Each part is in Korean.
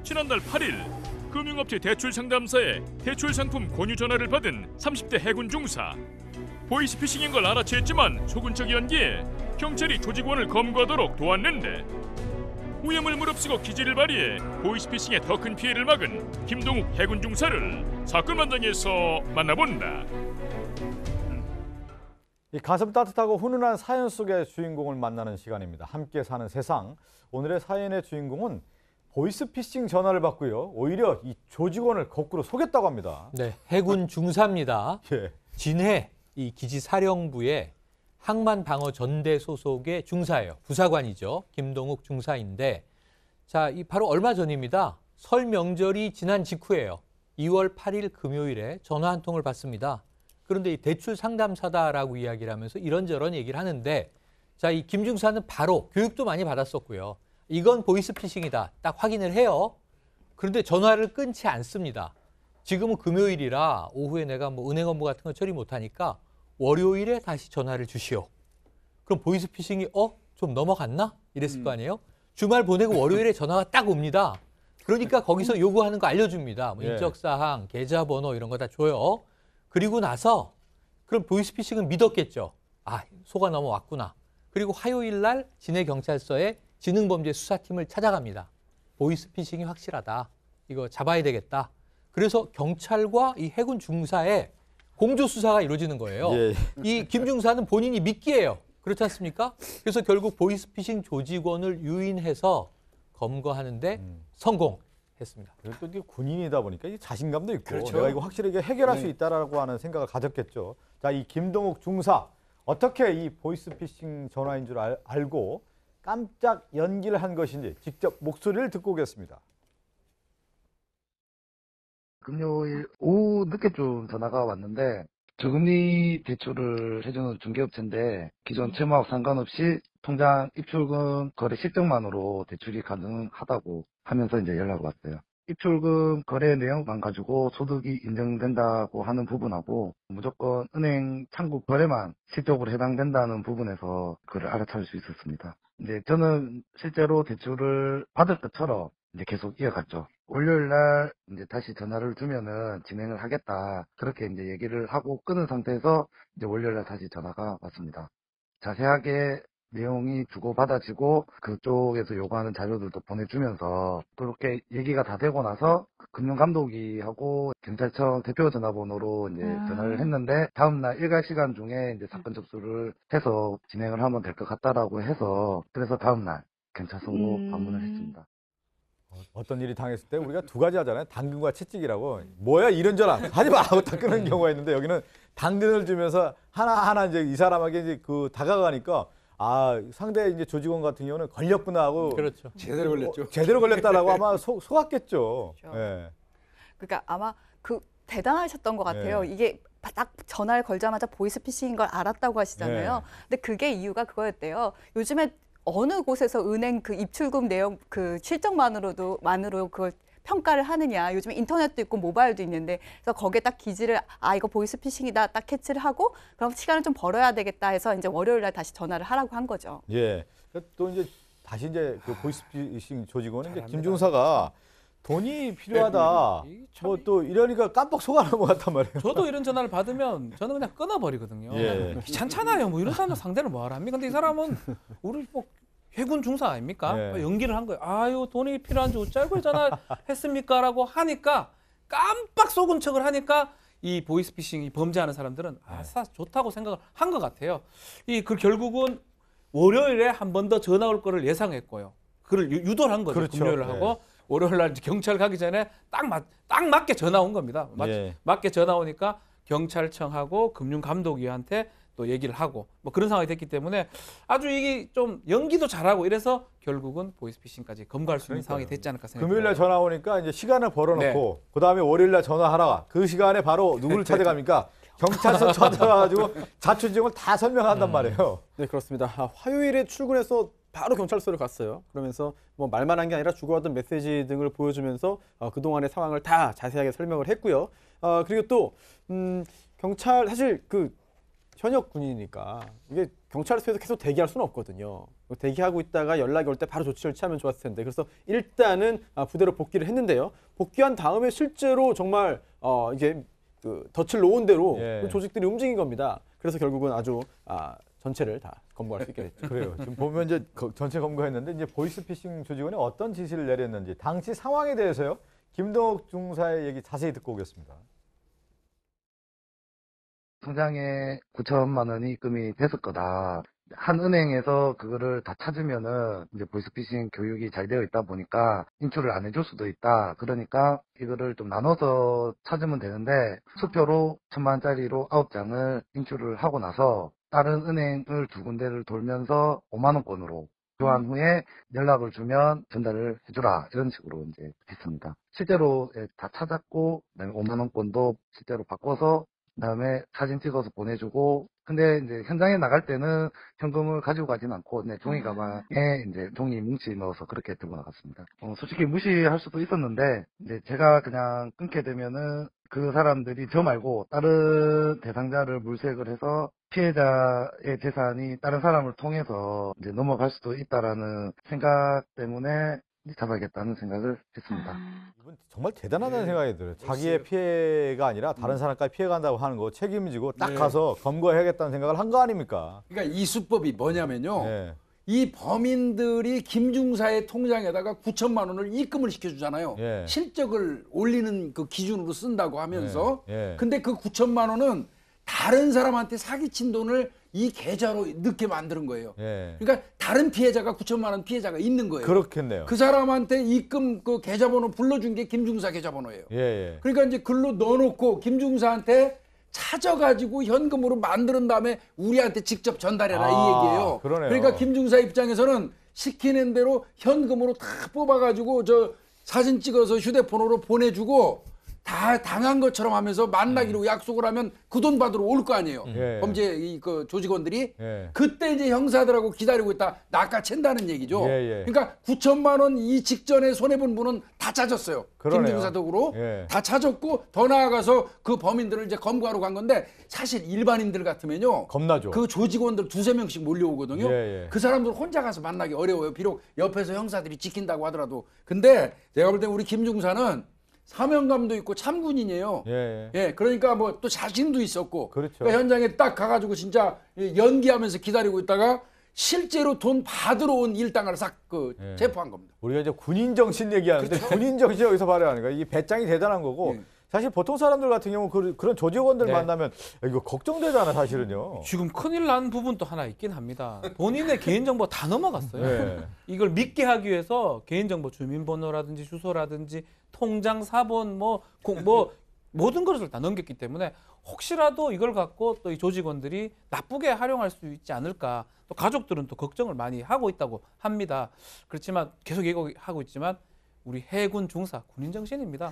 지난달 8일 금융업체 대출상담사에 대출 상품 권유 전화를 받은 30대 해군 중사. 보이스피싱인 걸 알아챘지만 속은 척 연기에 경찰이 조직원을 검거하도록 도왔는데 오염을 무릅쓰고 기지를 발휘해 보이스피싱의 더 큰 피해를 막은 김동욱 해군 중사를 사건 현장에서 만나본다. 이 가슴 따뜻하고 훈훈한 사연 속의 주인공을 만나는 시간입니다. 함께 사는 세상. 오늘의 사연의 주인공은 보이스피싱 전화를 받고요. 오히려 이 조직원을 거꾸로 속였다고 합니다. 네, 해군 중사입니다. 예. 진해 이 기지사령부의 항만방어전대 소속의 중사예요. 부사관이죠. 김동욱 중사인데, 자, 이 바로 얼마 전입니다. 설 명절이 지난 직후예요. 2월 8일 금요일에 전화 한 통을 받습니다. 그런데 이 대출 상담사다라고 이야기를 하면서 이런저런 얘기를 하는데, 자, 이 김 중사는 바로 교육도 많이 받았었고요. 이건 보이스피싱이다. 딱 확인을 해요. 그런데 전화를 끊지 않습니다. 지금은 금요일이라 오후에 내가 뭐 은행 업무 같은 거 처리 못하니까 월요일에 다시 전화를 주시오. 그럼 보이스피싱이 좀 넘어갔나? 이랬을 거 아니에요? 주말 보내고 월요일에 전화가 딱 옵니다. 그러니까 거기서 요구하는 거 알려줍니다. 뭐 인적사항, 계좌번호 이런 거 다 줘요. 그리고 나서 그럼 보이스피싱은 믿었겠죠. 아, 속아 넘어왔구나. 그리고 화요일 날 진해경찰서에 지능범죄수사팀을 찾아갑니다. 보이스피싱이 확실하다. 이거 잡아야 되겠다. 그래서 경찰과 이 해군 중사의 공조수사가 이루어지는 거예요. 예. 이 김 중사는 본인이 미끼예요. 그렇지 않습니까? 그래서 결국 보이스피싱 조직원을 유인해서 검거하는데 성공했습니다. 그리고 또 이게 군인이다 보니까 이 자신감도 있고 그렇죠. 내가 이거 확실하게 해결할 수 있다라고 하는 생각을 가졌겠죠. 자, 이 김동욱 중사 어떻게 이 보이스피싱 전화인 줄 알고 깜짝 연기를 한 것인지 직접 목소리를 듣고 오겠습니다. 금요일 오후 늦게쯤 전화가 왔는데 저금리 대출을 해주는 중개업체인데 기존 채무하고 상관없이 통장 입출금 거래 실적만으로 대출이 가능하다고 하면서 이제 연락이 왔어요. 입출금 거래 내용만 가지고 소득이 인정된다고 하는 부분하고 무조건 은행 창구 거래만 실적으로 해당된다는 부분에서 그걸 알아차릴 수 있었습니다. 이제 저는 실제로 대출을 받을 것처럼 이제 계속 이어갔죠. 월요일 날 이제 다시 전화를 주면은 진행을 하겠다. 그렇게 이제 얘기를 하고 끊은 상태에서 이제 월요일 날 다시 전화가 왔습니다. 자세하게 내용이 주고받아지고 그쪽에서 요구하는 자료들도 보내주면서 그렇게 얘기가 다 되고 나서 금융감독이하고 경찰청 대표 전화번호로 이제 전화를 했는데 다음날 일과 시간 중에 이제 사건 접수를 해서 진행을 하면 될 것 같다라고 해서 그래서 다음날 경찰서로 방문을 했습니다. 어떤 일이 당했을 때 우리가 두 가지 하잖아요. 당근과 채찍이라고. 뭐야 이런 전화 하지 마 하고 다 끊는 경우가 있는데 여기는 당근을 주면서 하나하나 이제 이 사람에게 이제 그 다가가니까 아, 상대 이제 조직원 같은 경우는 걸렸구나 하고 그렇죠. 제대로 걸렸죠. 제대로 걸렸다라고 아마 속았겠죠. 그렇죠. 예. 그러니까 아마 대단하셨던 것 같아요. 네. 이게 딱 전화를 걸자마자 보이스피싱인 걸 알았다고 하시잖아요. 네. 근데 그게 이유가 그거였대요. 요즘에 어느 곳에서 은행 그 입출금 내용 그 실적만으로 그걸 평가를 하느냐. 요즘에 인터넷도 있고 모바일도 있는데 그래서 거기에 딱 기지를 이거 보이스피싱이다 딱 캐치를 하고 그럼 시간을 좀 벌어야 되겠다 해서 이제 월요일 날 다시 전화를 하라고 한 거죠. 예. 또 이제 다시 이제 그 보이스피싱 조직원은 이제 김중사가 돈이 필요하다. 뭐 또 이러니까 깜빡 속아 넘어갔단 말이에요. 저도 이런 전화를 받으면 저는 그냥 끊어버리거든요. 예. 귀찮잖아요. 뭐 이런 사람들 상대를 뭐하러 합니까? 근데 이 사람은 우리 뭐 해군 중사 아닙니까? 예. 연기를 한 거예요. 아유 돈이 필요한지 어쩌고 전화했습니까? 라고 하니까 깜빡 속은 척을 하니까 이 보이스피싱이 범죄하는 사람들은 아싸 좋다고 생각을 한 것 같아요. 그 결국은 월요일에 한 번 더 전화 올 거를 예상했고요. 그걸 유도를 한 거죠. 그렇죠. 금요일 하고 월요일 날 경찰 가기 전에 딱 맞게 전화 온 겁니다. 맞게 전화 오니까 경찰청하고 금융감독위한테 또 얘기를 하고 뭐 그런 상황이 됐기 때문에 아주 이게 좀 연기도 잘하고 이래서 결국은 보이스피싱까지 검거할 수 있는 상황이 됐지 않을까 생각합니다. 금요일 날 전화 오니까 이제 시간을 벌어놓고 네. 그다음에 월요일 날 전화하라. 그 시간에 바로 누구를 찾아갑니까? 경찰서 찾아가지고 자초지종을 다 설명한단 말이에요. 네, 그렇습니다. 화요일에 출근해서 바로 경찰서를 갔어요. 그러면서 뭐 말만 한 게 아니라 주고받은 메시지 등을 보여주면서 그동안의 상황을 다 자세하게 설명을 했고요. 그리고 또 경찰 사실 현역 군인이니까 이게 경찰서에서 계속 대기할 수는 없거든요. 대기하고 있다가 연락이 올 때 바로 조치를 취하면 좋았을 텐데 그래서 일단은 부대로 복귀를 했는데요. 복귀한 다음에 실제로 정말 이게 그 덫을 놓은 대로 예. 그 조직들이 움직인 겁니다. 그래서 결국은 아주 전체를 다 검거할 수 있게 됐죠. 그래요. 지금 보면 이제 전체 검거했는데 이제 보이스피싱 조직원이 어떤 지시를 내렸는지 당시 상황에 대해서요. 김동욱 중사의 얘기 자세히 듣고 오겠습니다. 통장에 9천만 원이 입금이 됐을 거다. 한 은행에서 그거를 다 찾으면은 이제 보이스피싱 교육이 잘 되어 있다 보니까 인출을 안 해줄 수도 있다. 그러니까 이거를 좀 나눠서 찾으면 되는데 수표로 1,000만 원짜리로 9장을 인출을 하고 나서 다른 은행을 2군데를 돌면서 5만 원권으로 교환 후에 연락을 주면 전달을 해주라 이런 식으로 이제 했습니다. 실제로 다 찾았고 그다음에 5만 원권도 실제로 바꿔서 그다음에 사진 찍어서 보내주고 근데 이제 현장에 나갈 때는 현금을 가지고 가진 않고 종이 가방에 이제 종이 뭉치 넣어서 그렇게 들고 나갔습니다. 솔직히 무시할 수도 있었는데 이제 제가 그냥 끊게 되면은 그 사람들이 저 말고 다른 대상자를 물색을 해서 피해자의 재산이 다른 사람을 통해서 이제 넘어갈 수도 있다라는 생각 때문에 잡아야겠다는 생각을 했습니다. 이분 정말 대단하다는 생각이 들어요. 자기의 피해가 아니라 다른 사람까지 피해간다고 하는 거 책임지고 딱 가서 검거해야겠다는 생각을 한 거 아닙니까? 그러니까 이 수법이 뭐냐면요. 예. 이 범인들이 김중사의 통장에다가 9천만 원을 입금을 시켜주잖아요. 예. 실적을 올리는 그 기준으로 쓴다고 하면서. 예. 근데 그 9천만 원은 다른 사람한테 사기친 돈을 이 계좌로 넣게 만드는 거예요. 예. 그러니까 다른 피해자가 9천만 원 피해자가 있는 거예요. 그렇겠네요. 그 사람한테 입금 그 계좌번호 불러준 게 김중사 계좌번호예요. 예, 예. 그러니까 이제 글로 넣어놓고 김중사한테 찾아가지고 현금으로 만드는 다음에 우리한테 직접 전달해라 이 얘기예요. 그러네요. 그러니까 김중사 입장에서는 시키는 대로 현금으로 다 뽑아가지고 저 사진 찍어서 휴대폰으로 보내주고 다 당한 것처럼 하면서 만나기로 약속을 하면 그 돈 받으러 올 거 아니에요. 예. 범죄 그 조직원들이 예. 그때 이제 형사들하고 기다리고 있다 낚아챈다는 얘기죠. 예, 예. 그러니까 9천만 원 이 직전에 손해본 분은 다 찾았어요. 그러네요. 김중사 덕으로 예. 다 찾았고 더 나아가서 그 범인들을 이제 검거하러 간 건데 사실 일반인들 같으면요. 겁나죠. 그 조직원들 2-3명씩 몰려오거든요. 예, 예. 그 사람들 혼자 가서 만나기 어려워요. 비록 옆에서 형사들이 지킨다고 하더라도. 근데 내가 볼 때 우리 김중사는 사명감도 있고 참군인이에요. 예, 예, 그러니까 뭐 또 자신도 있었고. 그렇죠. 그러니까 현장에 딱 가가지고 진짜 연기하면서 기다리고 있다가 실제로 돈 받으러 온 일당을 싹 그 예. 체포한 겁니다. 우리가 이제 군인 정신 얘기하는데 군인 정신 여기서 발휘하는 거야. 이 배짱이 대단한 거고. 예. 사실 보통 사람들 같은 경우 그런 조직원들 네. 만나면 이거 걱정되잖아 사실은요. 지금 큰일 난 부분도 하나 있긴 합니다. 본인의 개인정보 다 넘어갔어요. 예. 이걸 믿게 하기 위해서 개인정보 주민번호라든지 주소라든지 통장 사본 뭐 모든 것을 다 넘겼기 때문에 혹시라도 이걸 갖고 또 이 조직원들이 나쁘게 활용할 수 있지 않을까. 또 가족들은 또 걱정을 많이 하고 있다고 합니다. 그렇지만 계속 얘기하고 있지만 우리 해군 중사 군인 정신입니다.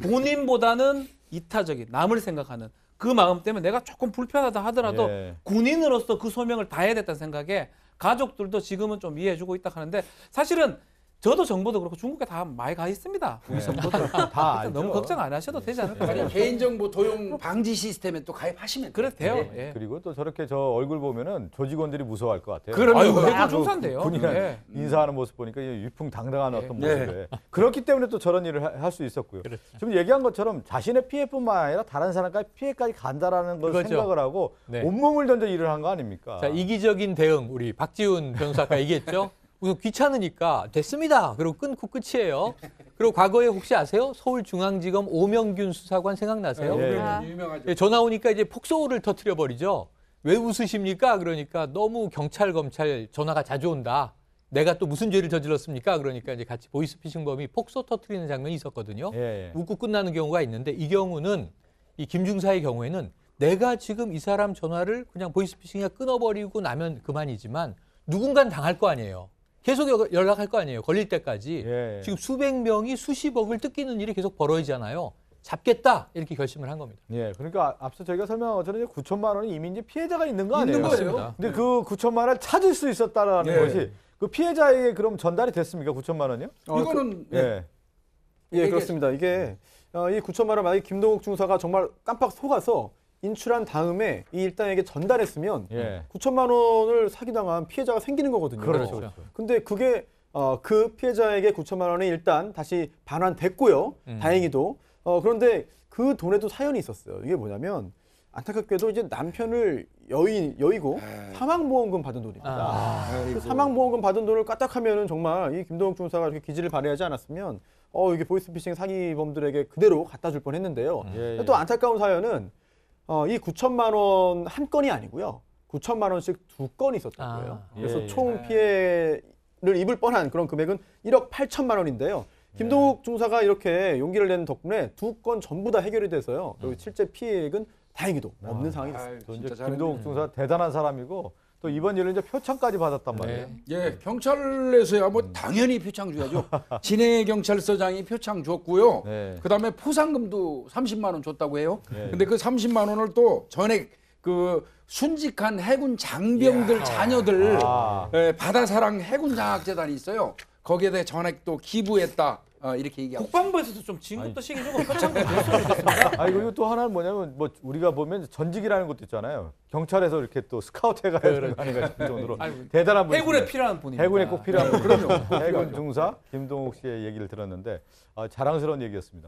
본인보다는 이타적인 남을 생각하는 그 마음 때문에 내가 조금 불편하다 하더라도 예. 군인으로서 그 소명을 다해야 됐다는 생각에 가족들도 지금은 좀 이해해주고 있다 하는데 사실은 저도 정보도 그렇고 중국에 다 많이 가 있습니다. 우리 정보들 다 알죠. 너무 걱정 안 하셔도 되지 않을까. 아니, 개인정보 도용 방지 시스템에 또 가입하시면 그래 돼요. 예. 예. 그리고 또 저렇게 저 얼굴 보면은 조직원들이 무서워할 것 같아요. 그럼요. 아유, 그 해군 중사인데요. 군이나 예. 인사하는 모습 보니까 위풍당당한 어떤 네. 모습에 그렇기 때문에 또 저런 일을 할 수 있었고요. 지금 얘기한 것처럼 자신의 피해뿐만 아니라 다른 사람까지 피해까지 간다라는 걸 그거죠. 생각을 하고 네. 온몸을 던져 일을 한 거 아닙니까? 자, 이기적인 대응 우리 박지훈 변호사 아까 얘기했죠. 우선 귀찮으니까 됐습니다. 그리고 끊고 끝이에요. 그리고 과거에 혹시 아세요? 서울중앙지검 오명균 수사관 생각나세요? 예. 유명하죠. 예, 전화 오니까 이제 폭소를 터뜨려 버리죠. 왜 웃으십니까? 그러니까 너무 경찰 검찰 전화가 자주 온다. 내가 또 무슨 죄를 저질렀습니까? 그러니까 이제 같이 보이스피싱범이 폭소 터뜨리는 장면이 있었거든요. 예, 예. 웃고 끝나는 경우가 있는데 이 경우는 이 김중사의 경우에는 내가 지금 이 사람 전화를 그냥 보이스피싱에 끊어버리고 나면 그만이지만 누군간 당할 거 아니에요. 계속 연락할 거 아니에요. 걸릴 때까지. 예. 지금 수백 명이 수십억을 뜯기는 일이 계속 벌어지잖아요. 잡겠다 이렇게 결심을 한 겁니다. 예, 그러니까 앞서 저희가 설명한 것처럼 이제 9천만 원이 이미 이제 피해자가 있는 거 아니에요? 있는 거예요. 맞습니다. 근데 그 9천만 원을 찾을 수 있었다라는 예. 것이 그 피해자에게 그럼 전달이 됐습니까? 9천만 원이요? 이거는 예. 예, 그렇습니다. 이게 이 9천만 원 만약에 김동욱 중사가 정말 깜빡 속아서 인출한 다음에 이 일당에게 전달했으면 예. 9천만 원을 사기당한 피해자가 생기는 거거든요. 그렇죠. 그렇죠. 근데 그게 그 피해자에게 9천만 원이 일단 다시 반환됐고요. 다행히도. 그런데 그 돈에도 사연이 있었어요. 이게 뭐냐면 안타깝게도 이제 남편을 여의고 사망보험금 받은 돈입니다. 그 사망보험금 받은 돈을 까딱하면은 정말 이 김동욱 중사가 이렇게 기지를 발휘하지 않았으면 이게 보이스피싱 사기범들에게 그대로 갖다 줄 뻔했는데요. 예, 예. 또 안타까운 사연은 이 9천만 원 한 건이 아니고요. 9천만 원씩 두 건이 있었던 거예요. 그래서 예, 예. 총 피해를 입을 뻔한 그런 금액은 1억 8천만 원인데요. 김동욱 중사가 이렇게 용기를 내는 덕분에 두 건 전부 다 해결이 돼서요. 그리고 실제 피해액은 다행히도 없는 상황이 됐습니다. 또 이제 김동욱 중사 대단한 사람이고 또 이번 일은 이제 표창까지 받았단 말이에요. 예, 경찰에서야 뭐 당연히 표창 줘야죠. 진해 경찰서장이 표창 줬고요. 네. 그다음에 포상금도 30만 원 줬다고 해요. 네. 근데 그 30만 원을 또 전액 그 순직한 해군 장병들 자녀들 아. 바다사랑 해군 장학재단이 있어요. 거기에 대해 전액 또 기부했다. 이렇게 얘기하고. 국방부에서도 좀 진급도 시켜주고 표창도 줬으면 좋겠습니다. 아 그리고 또 하나는 뭐냐면 뭐 우리가 보면 전직이라는 것도 있잖아요. 경찰에서 이렇게 또 스카우트 해가지고 아닌가 싶을 정도로 아이고, 대단한 분. 해군에 필요한 분입니다. 해군에 꼭 필요한 분. 그럼요. 해군 중사 김동욱 씨의 얘기를 들었는데 자랑스러운 얘기였습니다.